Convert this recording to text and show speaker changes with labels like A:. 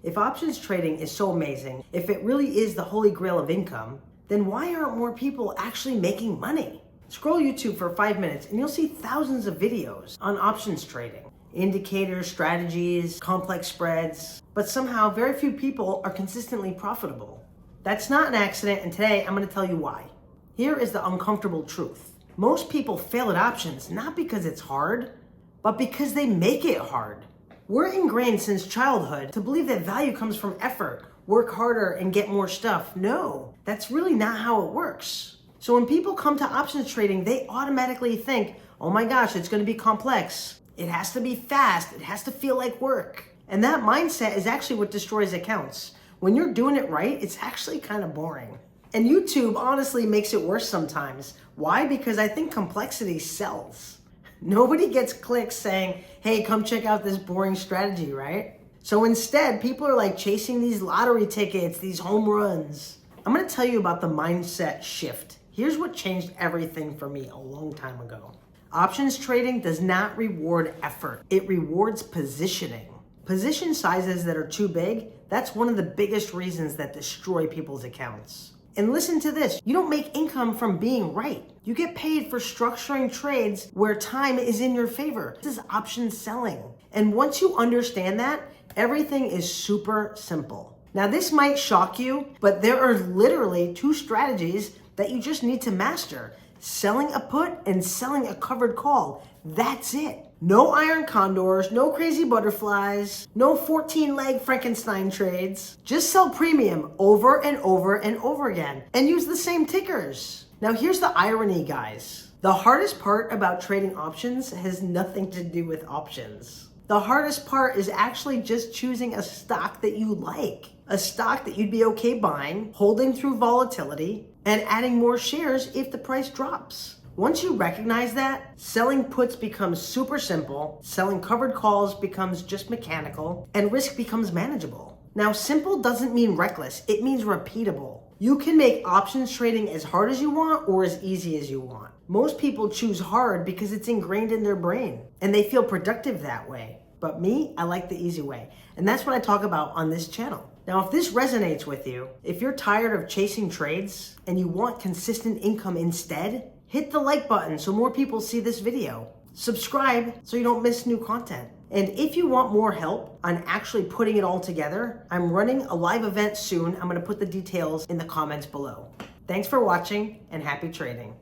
A: If options trading is so amazing, if it really is the holy grail of income, then why aren't more people actually making money? Scroll YouTube for 5 minutes and you'll see thousands of videos on options trading. Indicators, strategies, complex spreads, but somehow very few people are consistently profitable. That's not an accident, and today I'm going to tell you why. Here is the uncomfortable truth. Most people fail at options not because it's hard, but because they make it hard. We're ingrained since childhood to believe that value comes from effort, work harder and get more stuff. No, that's really not how it works. So when people come to options trading, they automatically think, oh my gosh, it's going to be complex. It has to be fast. It has to feel like work. And that mindset is actually what destroys accounts. When you're doing it right, it's actually kind of boring. And YouTube honestly makes it worse sometimes. Why? Because I think complexity sells. Nobody gets clicks saying, hey, come check out this boring strategy, right? So instead, people are like chasing these lottery tickets, these home runs. I'm going to tell you about the mindset shift. Here's what changed everything for me a long time ago. Options trading does not reward effort. It rewards positioning. Position sizes that are too big, that's one of the biggest reasons that destroy people's accounts. And listen to this, you don't make income from being right. You get paid for structuring trades where time is in your favor. This is option selling. And once you understand that, everything is super simple. Now this might shock you, but there are literally 2 strategies that you just need to master. Selling a put and selling a covered call. That's it. No iron condors, no crazy butterflies, no 14-leg Frankenstein trades. Just sell premium over and over and over again and use the same tickers. Now here's the irony, guys. The hardest part about trading options has nothing to do with options. The hardest part is actually just choosing a stock that you like. A stock that you'd be okay buying, holding through volatility, and adding more shares if the price drops. Once you recognize that, selling puts becomes super simple, selling covered calls becomes just mechanical, and risk becomes manageable. Now, simple doesn't mean reckless, it means repeatable. You can make options trading as hard as you want or as easy as you want. Most people choose hard because it's ingrained in their brain, and they feel productive that way. But me, I like the easy way. And that's what I talk about on this channel. Now, if this resonates with you, if you're tired of chasing trades and you want consistent income instead, hit the like button so more people see this video. Subscribe so you don't miss new content. And if you want more help on actually putting it all together, I'm running a live event soon. I'm going to put the details in the comments below. Thanks for watching and happy trading.